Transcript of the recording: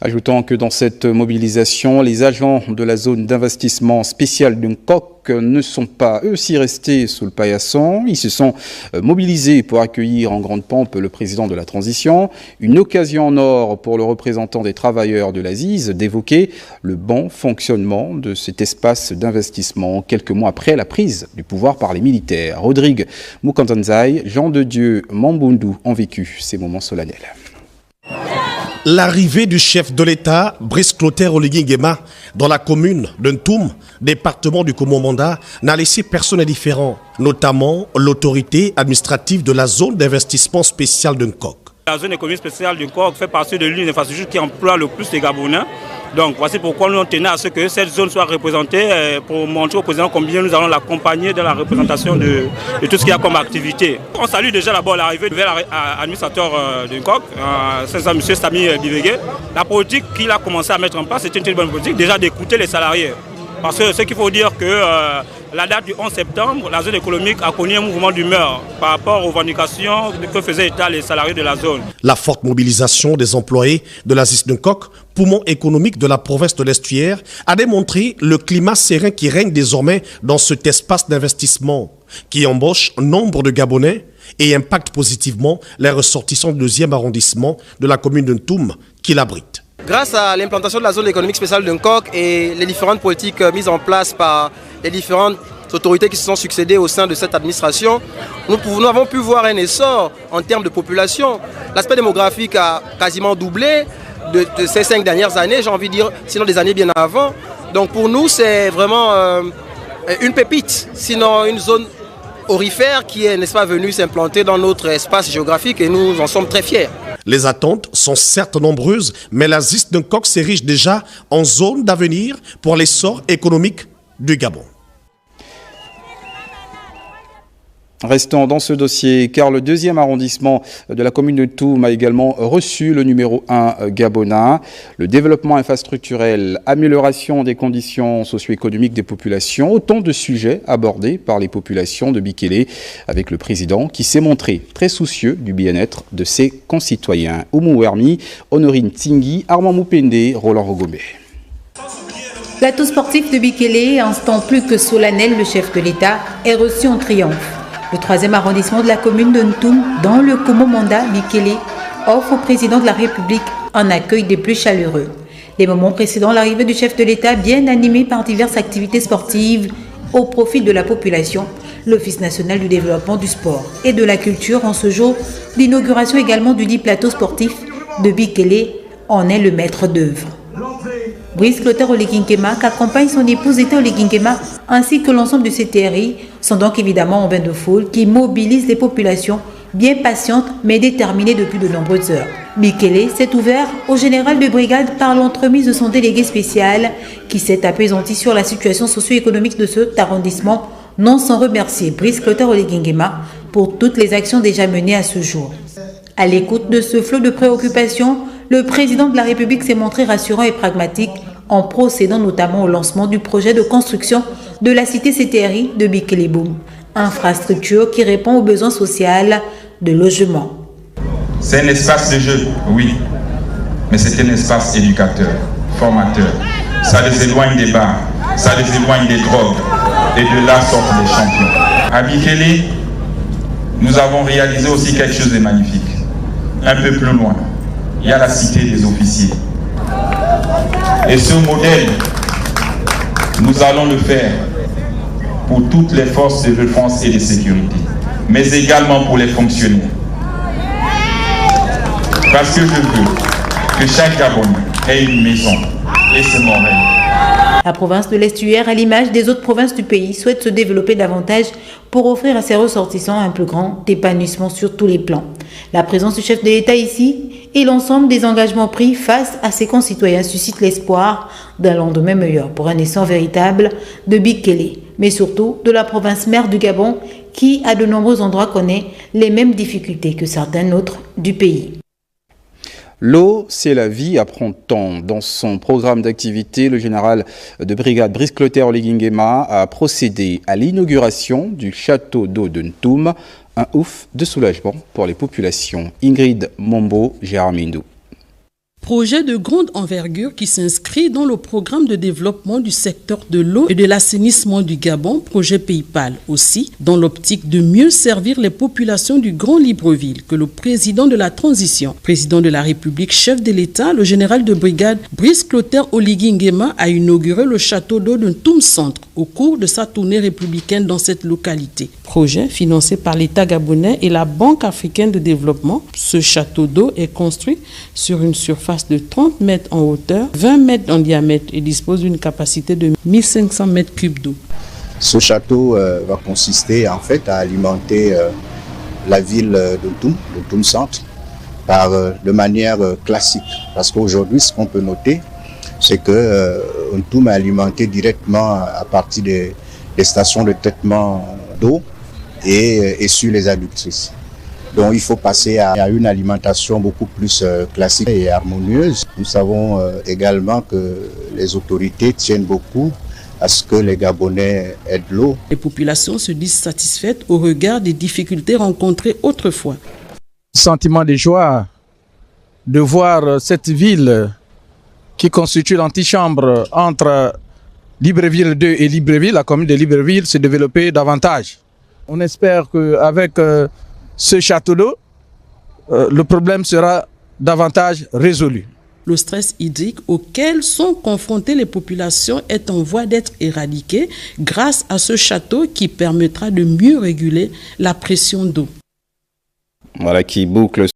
Ajoutant que dans cette mobilisation, les agents de la zone d'investissement spéciale de Nkok ne sont pas eux aussi restés sous le paillasson. Ils se sont mobilisés pour accueillir en grande pompe le président de la transition. Une occasion en or pour le représentant des travailleurs de l'Aziz d'évoquer le bon fonctionnement de cet espace d'investissement quelques mois après la prise du pouvoir par les militaires. Rodrigue Mukantanzai, Jean de Dieu Mambundu ont vécu ces moments solennels. L'arrivée du chef de l'État, Brice Clotaire Oligui Nguema, dans la commune de Ntoum, département du Komomanda, n'a laissé personne indifférent, notamment l'autorité administrative de la zone d'investissement spéciale de Nkok. La zone économique spéciale de Nkok fait partie de l'une des infrastructures qui emploie le plus les Gabonais. Donc voici pourquoi nous tenons à ce que cette zone soit représentée pour montrer au président combien nous allons l'accompagner dans la représentation de tout ce qu'il y a comme activité. On salue déjà d'abord l'arrivée de l'administrateur de Nkok, M. Sami Bivege. La politique qu'il a commencé à mettre en place, c'est une très bonne politique, déjà d'écouter les salariés. Parce que ce qu'il faut dire que la date du 11 septembre, la zone économique a connu un mouvement d'humeur par rapport aux revendications que faisaient état les salariés de la zone. La forte mobilisation des employés de l'Aziz de Nkok, poumon économique de la province de l'Estuaire, a démontré le climat serein qui règne désormais dans cet espace d'investissement qui embauche nombre de Gabonais et impacte positivement les ressortissants du 2e arrondissement de la commune de Ntoum qui l'abrite. Grâce à l'implantation de la zone économique spéciale de Nkok et les différentes politiques mises en place par les différentes autorités qui se sont succédées au sein de cette administration, nous avons pu voir un essor en termes de population. L'aspect démographique a quasiment doublé de ces 5 dernières années, j'ai envie de dire, sinon des années bien avant. Donc pour nous, c'est vraiment une pépite, sinon une zone aurifère qui est, n'est-ce pas, venue s'implanter dans notre espace géographique et nous en sommes très fiers. Les attentes sont certes nombreuses, mais l'Aziz de Nkok s'érige déjà en zone d'avenir pour l'essor économique du Gabon. Restons dans ce dossier, car le 2e arrondissement de la commune de Ntoum a également reçu le numéro 1 gabonais. Le développement infrastructurel, amélioration des conditions socio-économiques des populations, autant de sujets abordés par les populations de Bikélé avec le président qui s'est montré très soucieux du bien-être de ses concitoyens. Oumou Wermi, Honorine Tingui, Armand Moupende, Roland Rogomé. Plateau sportif de Bikélé, instant plus que solennel, le chef de l'État est reçu en triomphe. Le 3e arrondissement de la commune de Ntoum, dans le Komomanda Bikélé, offre au président de la République un accueil des plus chaleureux. Les moments précédant l'arrivée du chef de l'État, bien animés par diverses activités sportives au profit de la population, l'Office national du développement du sport et de la culture en ce jour d'inauguration également du dit plateau sportif de Bikélé en est le maître d'œuvre. Brice Clotaire Oligui Nguema, qu'accompagne son épouse Eta Oligui Nguema, ainsi que l'ensemble de ses TRI, sont donc évidemment en bain de foule qui mobilisent les populations bien patientes mais déterminées depuis de nombreuses heures. Bikélé s'est ouvert au général de brigade par l'entremise de son délégué spécial qui s'est apaisanti sur la situation socio-économique de cet arrondissement, non sans remercier Brice Clotaire Oligui Nguema pour toutes les actions déjà menées à ce jour. À l'écoute de ce flot de préoccupations, le président de la République s'est montré rassurant et pragmatique en procédant notamment au lancement du projet de construction de la cité CTRI de Bikélé-Boum, infrastructure qui répond aux besoins sociaux de logement. C'est un espace de jeu, oui, mais c'est un espace éducateur, formateur. Ça les éloigne des bars, ça les éloigne des drogues, et de là sortent les champions. À Bikélé, nous avons réalisé aussi quelque chose de magnifique. Un peu plus loin, il y a la cité des officiers. Et ce modèle, nous allons le faire pour toutes les forces de défense et de sécurité, mais également pour les fonctionnaires. Parce que je veux que chaque Gabonais ait une maison, et c'est mon rêve. La province de l'Estuaire, à l'image des autres provinces du pays, souhaite se développer davantage pour offrir à ses ressortissants un plus grand épanouissement sur tous les plans. La présence du chef de l'État ici et l'ensemble des engagements pris face à ses concitoyens suscitent l'espoir d'un lendemain meilleur pour un essor véritable de Bikélé, mais surtout de la province mère du Gabon qui, à de nombreux endroits, connaît les mêmes difficultés que certains autres du pays. L'eau, c'est la vie, apprend-on. Dans son programme d'activité, le général de brigade Brice Clotaire Oligui Nguema a procédé à l'inauguration du château d'eau de Ntoum, un ouf de soulagement pour les populations. Ingrid Mombo, Gérard Mindou. Projet de grande envergure qui s'inscrit dans le programme de développement du secteur de l'eau et de l'assainissement du Gabon, projet PayPal. Aussi, dans l'optique de mieux servir les populations du Grand Libreville, que le président de la transition, président de la République, chef de l'État, le général de brigade Brice Clotaire Oligui Nguema a inauguré le château d'eau de Ntoum Centre au cours de sa tournée républicaine dans cette localité. Projet financé par l'État gabonais et la Banque africaine de développement. Ce château d'eau est construit sur une surface de 30 mètres en hauteur, 20 mètres en diamètre et dispose d'une capacité de 1500 mètres cubes d'eau. Ce château va consister en fait à alimenter la ville de Ntoum Centre, de manière classique. Parce qu'aujourd'hui, ce qu'on peut noter, c'est que Ntoum est alimenté directement à partir des stations de traitement d'eau et sur les adductrices. Donc il faut passer à une alimentation beaucoup plus classique et harmonieuse. Nous savons également que les autorités tiennent beaucoup à ce que les Gabonais aient de l'eau. Les populations se disent satisfaites au regard des difficultés rencontrées autrefois. Sentiment de joie de voir cette ville qui constitue l'antichambre entre Libreville 2 et Libreville, la commune de Libreville, se développer davantage. On espère qu'avec ce château d'eau, le problème sera davantage résolu. Le stress hydrique auquel sont confrontées les populations est en voie d'être éradiqué grâce à ce château qui permettra de mieux réguler la pression d'eau. Voilà qui boucle